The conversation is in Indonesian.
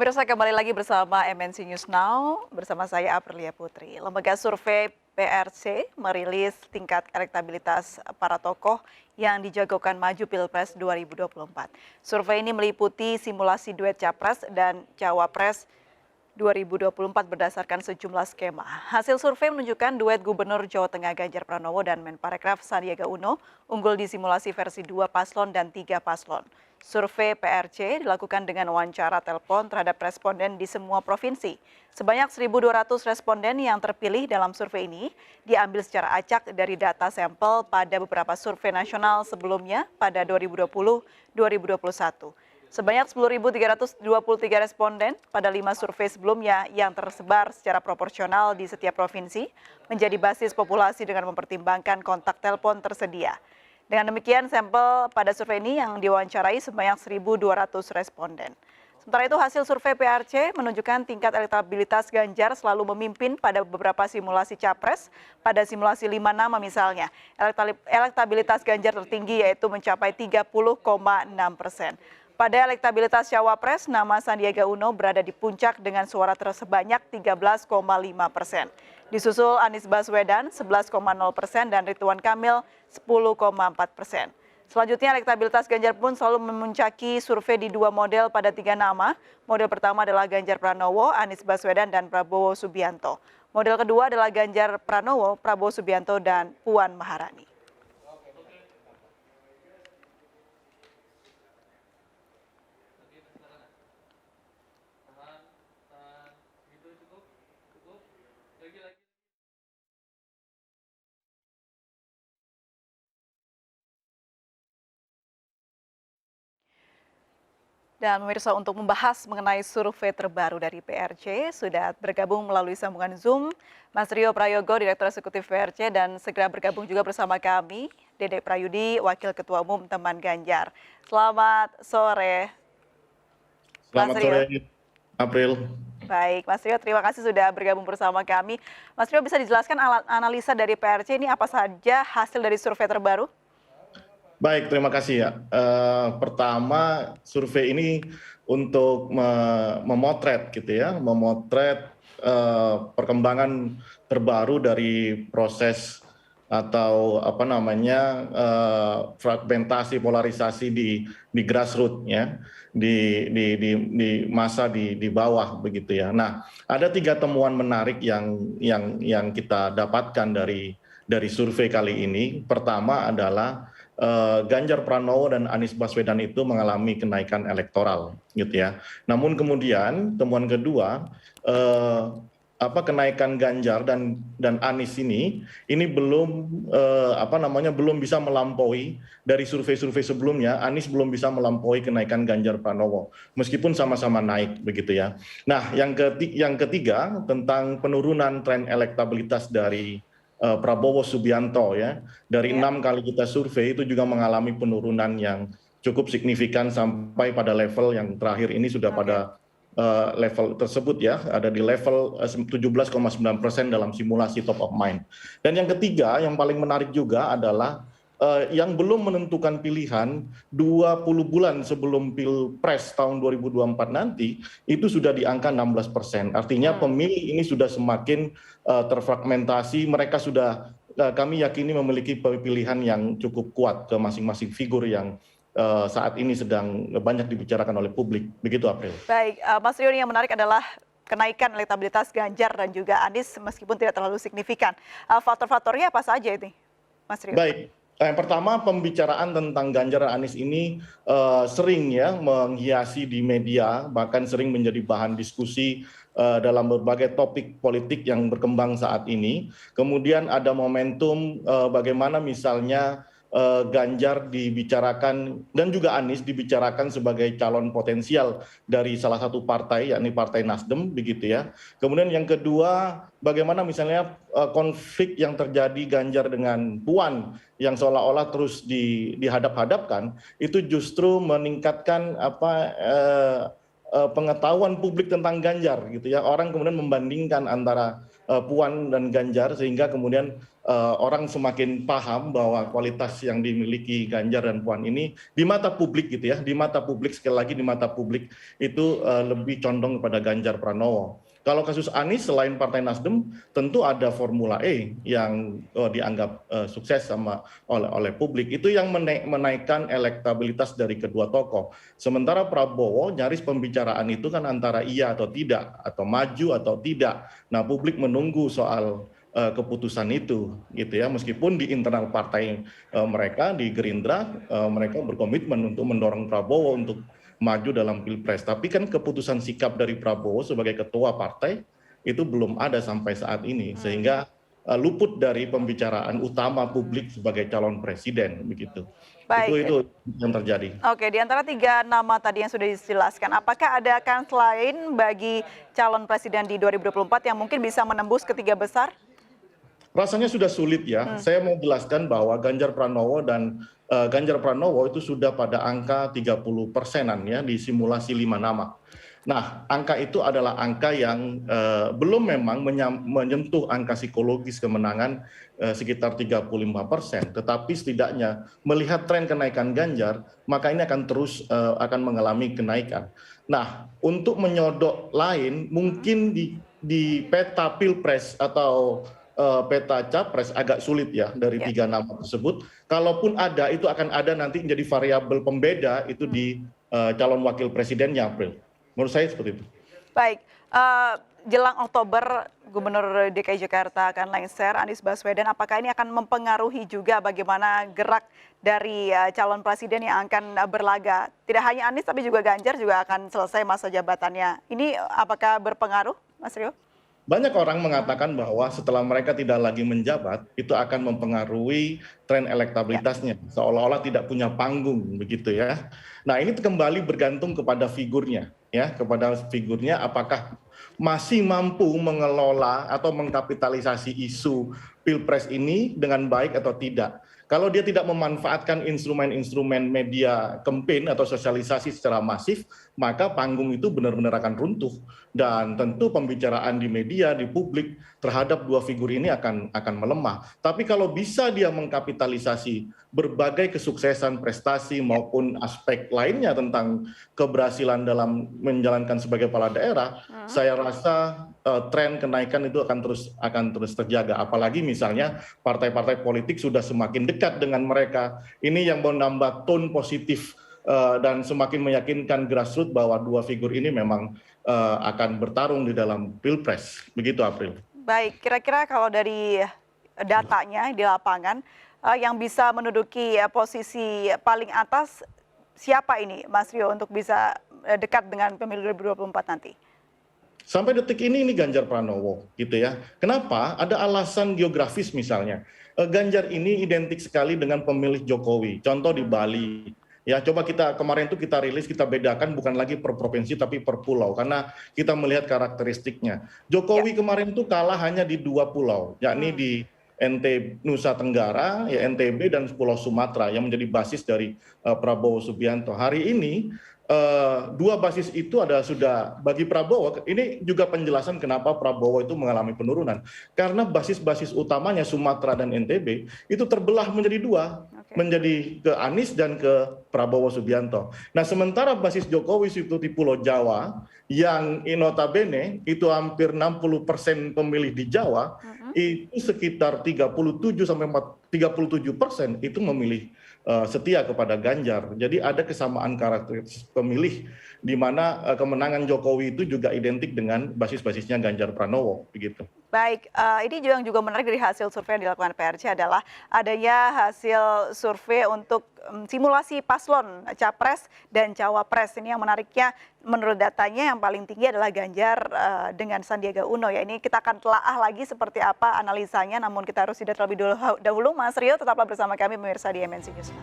Pemirsa kembali lagi bersama MNC News Now, bersama saya Aprilia Putri. Lembaga survei PRC merilis tingkat elektabilitas para tokoh yang dijagokan maju Pilpres 2024. Survei ini meliputi simulasi duet Capres dan Cawapres 2024 berdasarkan sejumlah skema. Hasil survei menunjukkan duet Gubernur Jawa Tengah Ganjar Pranowo dan Menparekraf Sandiaga Uno unggul di simulasi versi 2 paslon dan 3 paslon. Survei PRC dilakukan dengan wawancara telepon terhadap responden di semua provinsi. Sebanyak 1.200 responden yang terpilih dalam survei ini diambil secara acak dari data sampel pada beberapa survei nasional sebelumnya pada 2020-2021. Sebanyak 10.323 responden pada 5 survei sebelumnya yang tersebar secara proporsional di setiap provinsi menjadi basis populasi dengan mempertimbangkan kontak telepon tersedia. Dengan demikian, sampel pada survei ini yang diwawancarai sebanyak 1.200 responden. Sementara itu, hasil survei PRC menunjukkan tingkat elektabilitas Ganjar selalu memimpin pada beberapa simulasi capres. Pada simulasi 5 nama misalnya, elektabilitas Ganjar tertinggi yaitu mencapai 30,6%. Pada elektabilitas Cawapres, nama Sandiaga Uno berada di puncak dengan suara tersebanyak 13,5%. Disusul Anies Baswedan 11,0% dan Ridwan Kamil 10,4%. Selanjutnya elektabilitas Ganjar pun selalu memuncaki survei di 2 model pada 3 nama. Model pertama adalah Ganjar Pranowo, Anies Baswedan, dan Prabowo Subianto. Model kedua adalah Ganjar Pranowo, Prabowo Subianto, dan Puan Maharani. Dan pemirsa, untuk membahas mengenai survei terbaru dari PRC, sudah bergabung melalui sambungan Zoom Mas Rio Prayogo, Direktur Eksekutif PRC, dan segera bergabung juga bersama kami, Dede Prayudi, Wakil Ketua Umum Teman Ganjar. Selamat sore, Selamat Mas Rio. sore, April. Baik, Mas Rio, terima kasih sudah bergabung bersama kami. Mas Rio, bisa dijelaskan analisa dari PRC ini apa saja hasil dari survei terbaru? Baik, terima kasih ya. Pertama, survei ini untuk memotret gitu ya, memotret perkembangan terbaru dari proses atau apa namanya fragmentasi polarisasi di grassroots ya, di masa di bawah begitu ya. Nah, ada 3 temuan menarik yang kita dapatkan dari survei kali ini. Pertama adalah Ganjar Pranowo dan Anies Baswedan itu mengalami kenaikan elektoral gitu ya. Namun kemudian temuan kedua, kenaikan Ganjar dan Anies ini belum belum bisa melampaui dari survei-survei sebelumnya. Anies belum bisa melampaui kenaikan Ganjar Pranowo meskipun sama-sama naik begitu ya. Nah, yang ketiga tentang penurunan tren elektabilitas dari Prabowo Subianto ya, dari 6 kali kita survei itu juga mengalami penurunan yang cukup signifikan sampai pada level yang terakhir ini sudah pada level tersebut ya, ada di level 17,9% dalam simulasi top of mind. Dan yang ketiga yang paling menarik juga adalah yang belum menentukan pilihan 20 bulan sebelum Pilpres tahun 2024 nanti itu sudah di angka 16%. Artinya pemilih ini sudah semakin terfragmentasi, mereka sudah kami yakini memiliki pilihan yang cukup kuat ke masing-masing figur yang saat ini sedang banyak dibicarakan oleh publik. Begitu, April. Baik, Mas Rio, yang menarik adalah kenaikan elektabilitas Ganjar dan juga Anies meskipun tidak terlalu signifikan. Faktor-faktornya apa saja ini, Mas Rio? Baik. Yang pertama, pembicaraan tentang Ganjar dan Anies ini sering ya menghiasi di media, bahkan sering menjadi bahan diskusi dalam berbagai topik politik yang berkembang saat ini. Kemudian ada momentum bagaimana misalnya Ganjar dibicarakan dan juga Anies dibicarakan sebagai calon potensial dari salah satu partai, yakni Partai Nasdem, begitu ya. Kemudian yang kedua, bagaimana misalnya konflik yang terjadi Ganjar dengan Puan yang seolah-olah terus dihadap-hadapkan, itu justru meningkatkan pengetahuan publik tentang Ganjar gitu ya. Orang kemudian membandingkan antara Puan dan Ganjar, sehingga kemudian orang semakin paham bahwa kualitas yang dimiliki Ganjar dan Puan ini di mata publik gitu ya, di mata publik, sekali lagi di mata publik itu lebih condong kepada Ganjar Pranowo. Kalau kasus Anies, selain Partai Nasdem, tentu ada Formula E yang dianggap sukses oleh publik. Itu yang menaikkan elektabilitas dari kedua tokoh. Sementara Prabowo nyaris pembicaraan itu kan antara iya atau tidak, atau maju atau tidak. Nah, publik menunggu soal keputusan itu, gitu ya. Meskipun di internal partai mereka di Gerindra, mereka berkomitmen untuk mendorong Prabowo untuk maju dalam Pilpres. Tapi kan keputusan sikap dari Prabowo sebagai ketua partai itu belum ada sampai saat ini, sehingga luput dari pembicaraan utama publik sebagai calon presiden, begitu. Baik. Itu yang terjadi. Oke, di antara 3 nama tadi yang sudah dijelaskan, apakah ada kans lain bagi calon presiden di 2024 yang mungkin bisa menembus ketiga besar? Rasanya sudah sulit ya. Saya mau jelaskan bahwa Ganjar Pranowo itu sudah pada angka 30%-an ya di simulasi 5 nama. Nah, angka itu adalah angka yang belum memang menyentuh angka psikologis kemenangan sekitar 35%, tetapi setidaknya melihat tren kenaikan Ganjar, maka ini akan terus akan mengalami kenaikan. Nah, untuk menyodok lain mungkin di peta Pilpres atau peta capres agak sulit ya dari 3 nama tersebut. Kalaupun ada, itu akan ada nanti menjadi variabel pembeda itu di calon wakil presidennya, April. Menurut saya seperti itu. Baik, jelang Oktober Gubernur DKI Jakarta akan lengser, Anies Baswedan, apakah ini akan mempengaruhi juga bagaimana gerak dari calon presiden yang akan berlaga? Tidak hanya Anies tapi juga Ganjar juga akan selesai masa jabatannya. Ini apakah berpengaruh, Mas Rio? Banyak orang mengatakan bahwa setelah mereka tidak lagi menjabat, itu akan mempengaruhi tren elektabilitasnya, seolah-olah tidak punya panggung, begitu ya. Nah, ini kembali bergantung kepada figurnya, ya, kepada figurnya apakah masih mampu mengelola atau mengkapitalisasi isu Pilpres ini dengan baik atau tidak. Kalau dia tidak memanfaatkan instrumen-instrumen media campaign atau sosialisasi secara masif, maka panggung itu benar-benar akan runtuh. Dan tentu pembicaraan di media, di publik terhadap 2 figur ini akan melemah. Tapi kalau bisa dia mengkapitalisasi berbagai kesuksesan, prestasi maupun aspek lainnya tentang keberhasilan dalam menjalankan sebagai kepala daerah, saya rasa tren kenaikan itu akan terus terjaga. Apalagi misalnya partai-partai politik sudah semakin dekat dengan mereka. Ini yang menambah tone positif dan semakin meyakinkan grassroots bahwa 2 figur ini memang akan bertarung di dalam Pilpres. Begitu, April. Baik, kira-kira kalau dari datanya di lapangan, yang bisa menduduki posisi paling atas siapa ini, Mas Rio, untuk bisa dekat dengan pemilu 2024 nanti? Sampai detik ini Ganjar Pranowo, gitu ya. Kenapa? Ada alasan geografis misalnya. Ganjar ini identik sekali dengan pemilih Jokowi. Contoh di Bali. Ya, coba kemarin itu kita rilis, kita bedakan bukan lagi per provinsi tapi per pulau karena kita melihat karakteristiknya. Jokowi kemarin itu kalah hanya di 2 pulau, yakni di Nusa Tenggara, ya NTB dan Pulau Sumatera yang menjadi basis dari Prabowo Subianto. Hari ini 2 basis itu sudah bagi Prabowo. Ini juga penjelasan kenapa Prabowo itu mengalami penurunan. Karena basis-basis utamanya Sumatera dan NTB itu terbelah menjadi 2, menjadi ke Anies dan ke Prabowo Subianto. Nah, sementara basis Jokowi itu di Pulau Jawa yang notabene itu hampir 60% pemilih di Jawa, itu sekitar 37% itu memilih setia kepada Ganjar. Jadi ada kesamaan karakteristik pemilih di mana kemenangan Jokowi itu juga identik dengan basis-basisnya Ganjar Pranowo, begitu. Baik, ini juga menarik dari hasil survei yang dilakukan PRC adalah adanya hasil survei untuk simulasi paslon capres dan cawapres. Ini yang menariknya menurut datanya yang paling tinggi adalah Ganjar dengan Sandiaga Uno. Ya, ini kita akan telaah lagi seperti apa analisanya, namun kita harus jeda terlebih dahulu. Mas Rio, tetaplah bersama kami pemirsa di MNC News.